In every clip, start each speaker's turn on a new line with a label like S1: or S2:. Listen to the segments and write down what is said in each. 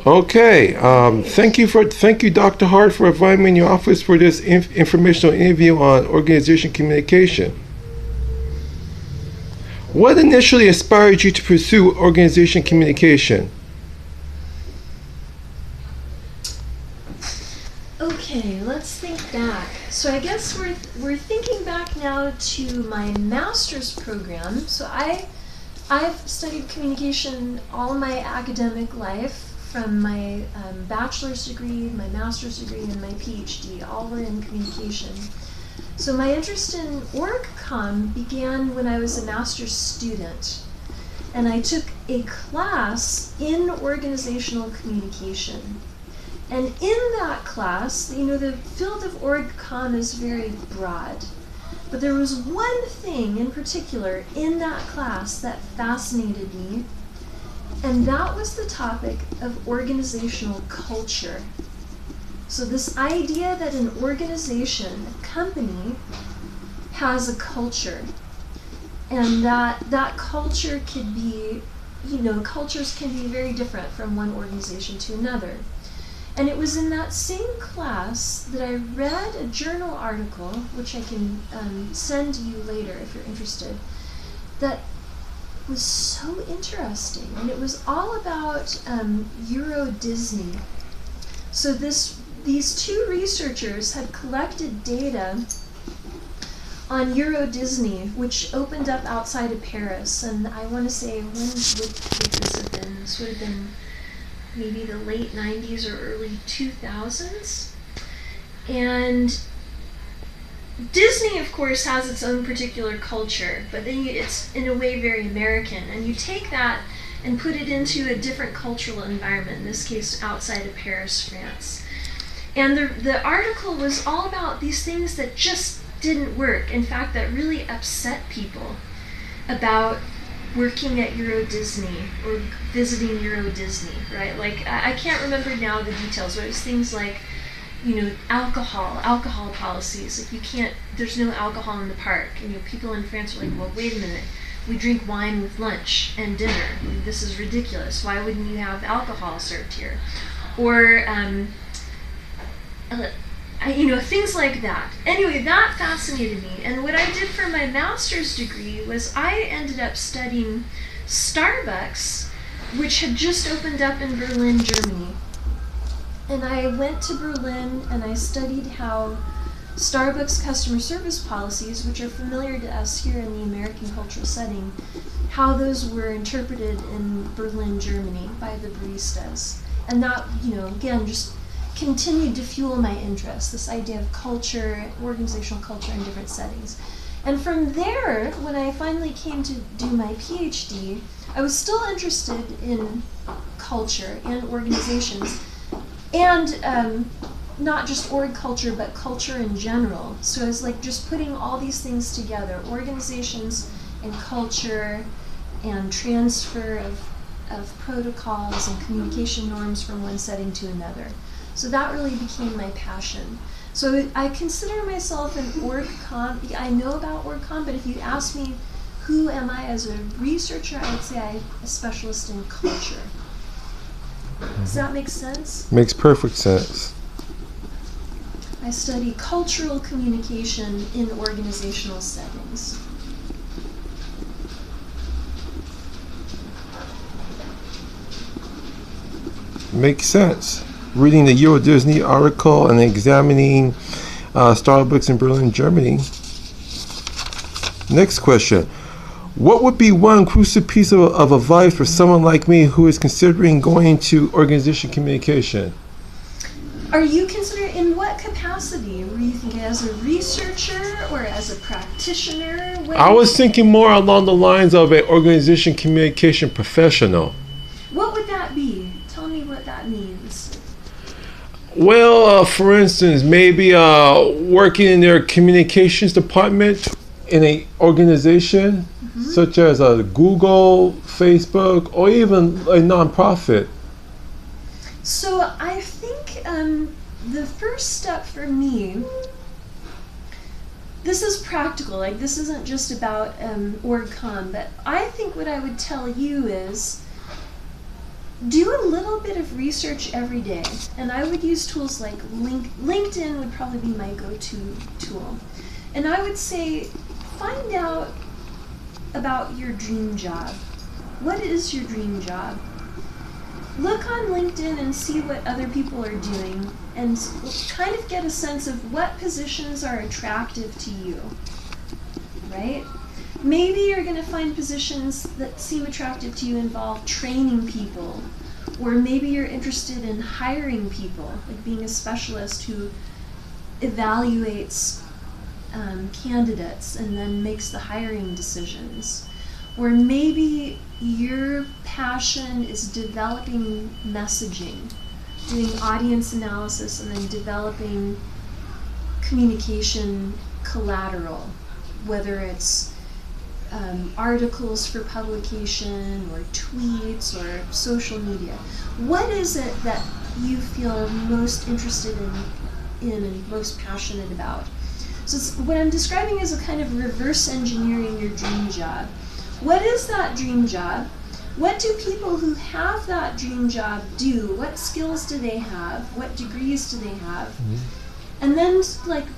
S1: Okay. Thank you, Dr. Hart, for inviting me in your office for this informational interview on organization communication. What initially inspired you to pursue organization communication?
S2: Okay, let's think back. So I guess we're thinking back now to my master's program. So I've studied communication all my academic life, from my bachelor's degree, my master's degree, and my PhD. All were in communication. So my interest in OrgComm began when I was a master's student, and I took a class in organizational communication. And in that class, the field of OrgComm is very broad. But there was one thing in particular in that class that fascinated me, and that was the topic of organizational culture. So this idea that an organization, a company, has a culture, and that culture could be, cultures can be very different from one organization to another. And it was in that same class that I read a journal article, which I can send you later if you're interested, that was so interesting. And it was all about Euro Disney. So these two researchers had collected data on Euro Disney, which opened up outside of Paris. And I want to say, when would this have been? This would have been maybe the late 90s or early 2000s. And Disney, of course, has its own particular culture, but then it's in a way very American. And you take that and put it into a different cultural environment, in this case outside of Paris, France. And the article was all about these things that just didn't work. In fact, that really upset people about working at Euro Disney or visiting Euro Disney, right? Like, I can't remember now the details, but it was things like, alcohol policies. Like, there's no alcohol in the park. People in France were like, well, wait a minute. We drink wine with lunch and dinner. This is ridiculous. Why wouldn't you have alcohol served here? Or, things like that. Anyway, that fascinated me. And what I did for my master's degree was I ended up studying Starbucks, which had just opened up in Berlin, Germany. And I went to Berlin and I studied how Starbucks customer service policies, which are familiar to us here in the American cultural setting, how those were interpreted in Berlin, Germany by the baristas. And that, again, just continued to fuel my interest, this idea of culture, organizational culture in different settings. And from there, when I finally came to do my PhD, I was still interested in culture and organizations, and not just org culture, but culture in general. So I was like just putting all these things together, organizations and culture and transfer of protocols and communication norms from one setting to another. So that really became my passion. So I consider myself an OrgComm. I know about OrgComm, but if you ask me who am I as a researcher, I would say I'm a specialist in culture. Does that make sense?
S1: Makes perfect sense.
S2: I study cultural communication in organizational settings.
S1: Makes sense. Reading the Euro Disney article and examining Starbucks in Berlin, Germany. Next question. What would be one crucial piece of advice for someone like me who is considering going into organization communication?
S2: Are you considering, in what capacity? Were you thinking as a researcher or as a practitioner?
S1: I was thinking more along the lines of an organization communication professional.
S2: What would that be? Tell me what that means.
S1: Well, for instance, maybe working in their communications department in an organization such as Google, Facebook, or even a nonprofit.
S2: So I think the first step for me, this is practical, like this isn't just about OrgComm, but I think what I would tell you is do a little bit of research every day. And I would use tools like LinkedIn would probably be my go-to tool. And I would say, find out about your dream job. What is your dream job? Look on LinkedIn and see what other people are doing and kind of get a sense of what positions are attractive to you, right? Maybe you're going to find positions that seem attractive to you involve training people, or maybe you're interested in hiring people, like being a specialist who evaluates candidates and then makes the hiring decisions. Or maybe your passion is developing messaging, doing audience analysis, and then developing communication collateral, whether it's articles for publication or tweets or social media. What is it that you feel most interested in and most passionate about? So what I'm describing is a kind of reverse engineering your dream job. What is that dream job? What do people who have that dream job do? What skills do they have? What degrees do they have? Mm-hmm. And then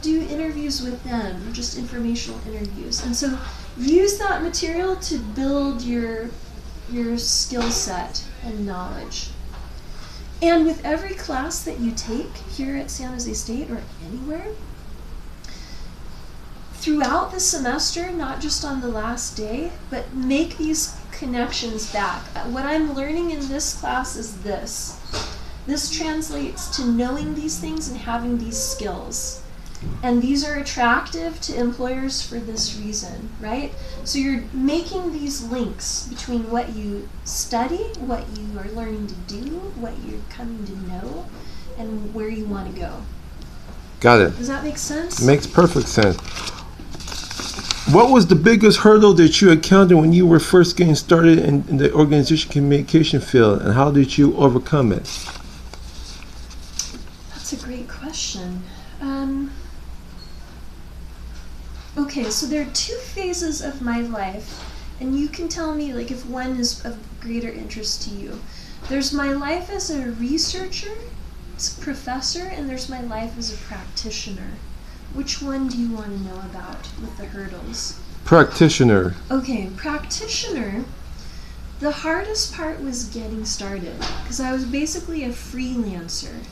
S2: do interviews with them, just informational interviews. And so use that material to build your skill set and knowledge. And with every class that you take here at San Jose State or anywhere, throughout the semester, not just on the last day, but make these connections back. What I'm learning in this class is this. This translates to knowing these things and having these skills. And these are attractive to employers for this reason, right? So you're making these links between what you study, what you are learning to do, what you're coming to know, and where you want to go.
S1: Got it.
S2: Does that make sense?
S1: Makes perfect sense. What was the biggest hurdle that you encountered when you were first getting started in the organization communication field, and how did you overcome it?
S2: That's a great question. Okay, so there are two phases of my life, and you can tell me if one is of greater interest to you. There's my life as a researcher, as a professor, and there's my life as a practitioner. Which one do you want to know about with the hurdles?
S1: Practitioner.
S2: Okay, practitioner, the hardest part was getting started, because I was basically a freelancer.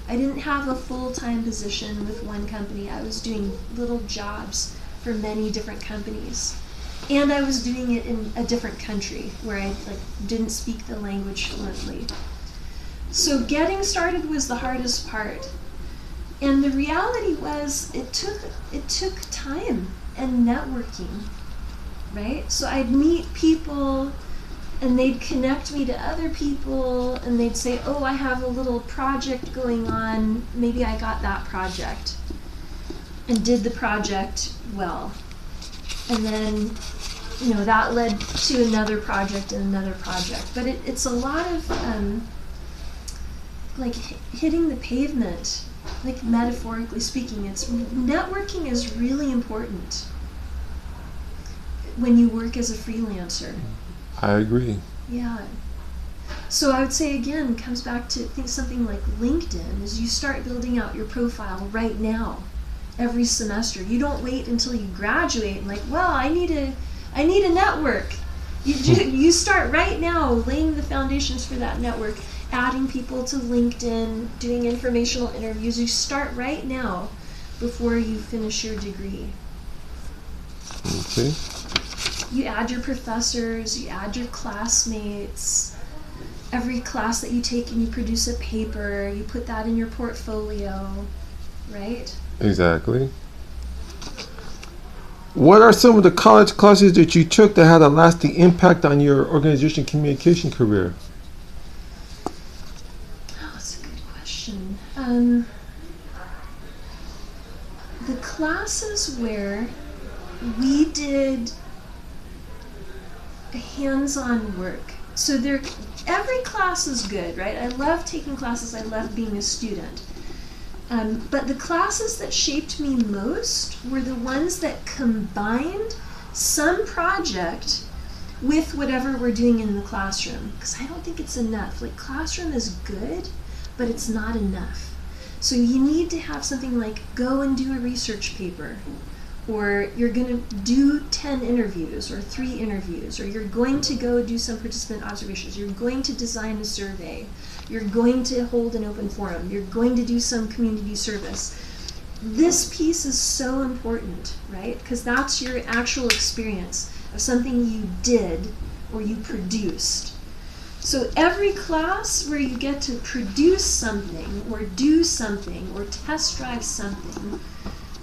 S2: I didn't have a full-time position with one company. I was doing little jobs for many different companies. And I was doing it in a different country where I didn't speak the language fluently. So getting started was the hardest part. And the reality was it took time and networking, right? So I'd meet people and they'd connect me to other people and they'd say, oh, I have a little project going on, maybe I got that project, and did the project well. And then, that led to another project and another project. But it's a lot of hitting the pavement, metaphorically speaking. Networking is really important when you work as a freelancer.
S1: I agree.
S2: Yeah. So I would say, again, it comes back to something like LinkedIn, is you start building out your profile right now, every semester. You don't wait until you graduate and I need a network. You start right now laying the foundations for that network, adding people to LinkedIn, doing informational interviews. You start right now before you finish your degree.
S1: Okay.
S2: You add your professors, you add your classmates. Every class that you take and you produce a paper, you put that in your portfolio, right?
S1: Exactly. What are some of the college classes that you took that had a lasting impact on your organization communication career?
S2: Oh, that's a good question. The classes where we did hands-on work. So every class is good, right? I love taking classes. I love being a student. But the classes that shaped me most were the ones that combined some project with whatever we're doing in the classroom, because I don't think it's enough. Like, classroom is good, but it's not enough. So you need to have something like go and do a research paper, or you're going to do 10 interviews or 3 interviews, or you're going to go do some participant observations, you're going to design a survey, you're going to hold an open forum, you're going to do some community service. This piece is so important, right? Because that's your actual experience of something you did or you produced. So every class where you get to produce something or do something or test drive something,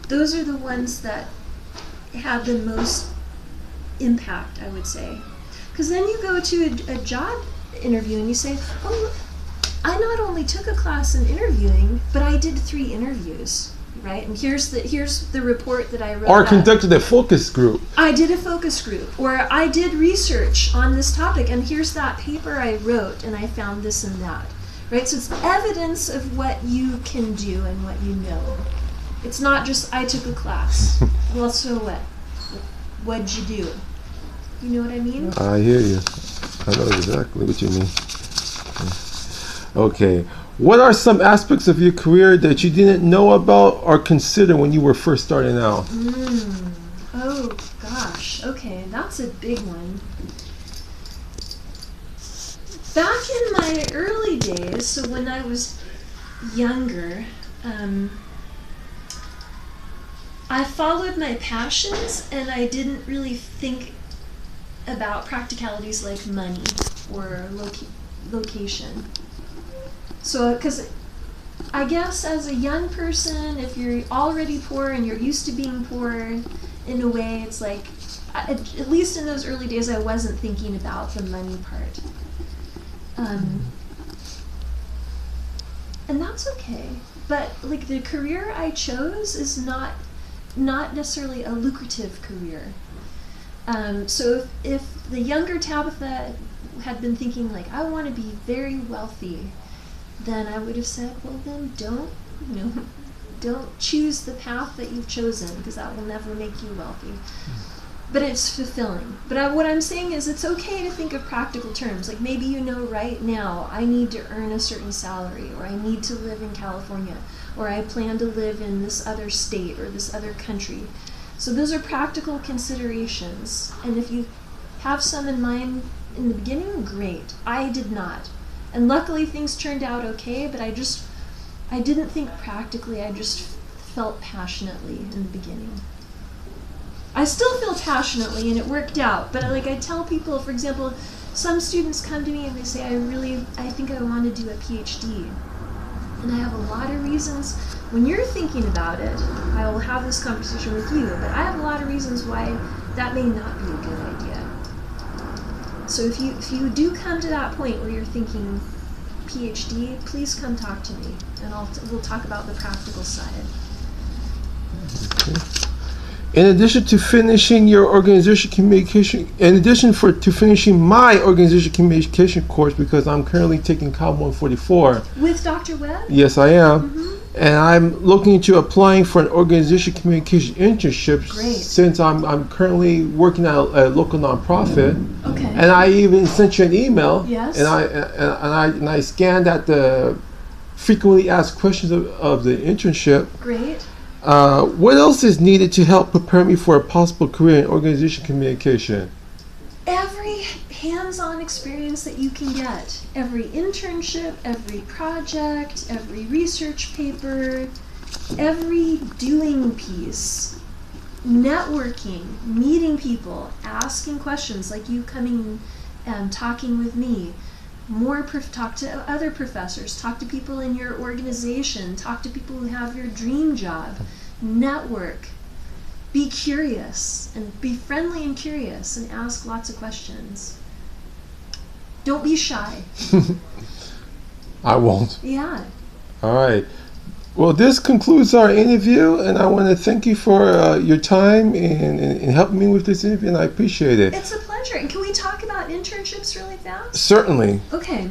S2: those are the ones that have the most impact, I would say. Because then you go to a job interview and you say, oh, I not only took a class in interviewing, but I did 3 interviews, right? And here's the report that I wrote.
S1: Or conducted a focus group.
S2: I did a focus group, or I did research on this topic, and here's that paper I wrote, and I found this and that, right? So it's evidence of what you can do and what you know. It's not just, I took a class. Well, so what? What'd you do? You know what I mean?
S1: I hear you. I know exactly what you mean. Okay. What are some aspects of your career that you didn't know about or consider when you were first starting out?
S2: Oh, gosh. Okay, that's a big one. Back in my early days, so when I was younger, I followed my passions, and I didn't really think about practicalities like money or location. So, because I guess as a young person, if you're already poor and you're used to being poor, in a way, it's like, at least in those early days, I wasn't thinking about the money part. And that's okay. But, like, the career I chose is not necessarily a lucrative career. So if the younger Tabitha had been thinking, like, I want to be very wealthy, then I would have said, well, then don't choose the path that you've chosen, because that will never make you wealthy. But it's fulfilling. But what I'm saying is, it's okay to think of practical terms. Like, maybe you know right now, I need to earn a certain salary, or I need to live in California, or I plan to live in this other state or this other country. So those are practical considerations. And if you have some in mind in the beginning, great. I did not. And luckily things turned out okay, but I didn't think practically, I just felt passionately in the beginning. I still feel passionately, and it worked out, but like I tell people, for example, some students come to me and they say, I think I want to do a PhD. And I have a lot of reasons. When you're thinking about it, I will have this conversation with you, but I have a lot of reasons why that may not be a good idea. So if you do come to that point where you're thinking PhD, please come talk to me, and we'll talk about the practical side.
S1: Okay. In addition to finishing your organization communication, to finishing my organization communication course, because I'm currently taking COM 144.
S2: With Dr. Webb?
S1: Yes, I am.
S2: Mm-hmm.
S1: And I'm looking into applying for an organization communication internship.
S2: Great.
S1: Since I'm currently working at a local nonprofit.
S2: Okay.
S1: And I even sent you an email.
S2: Yes.
S1: And I scanned at the frequently asked questions of the internship.
S2: Great.
S1: What else is needed to help prepare me for a possible career in organization communication?
S2: Every hands-on experience that you can get. Every internship, every project, every research paper, every doing piece. Networking, meeting people, asking questions, like you coming and talking with me. Talk to other professors, talk to people in your organization, talk to people who have your dream job, network, be curious, and be friendly and curious, and ask lots of questions. Don't be shy.
S1: I won't.
S2: Yeah.
S1: All right. Well, this concludes our interview, and I want to thank you for your time in helping me with this interview, and I appreciate it.
S2: It's a pleasure. And can we talk about internships really fast?
S1: Certainly.
S2: Okay.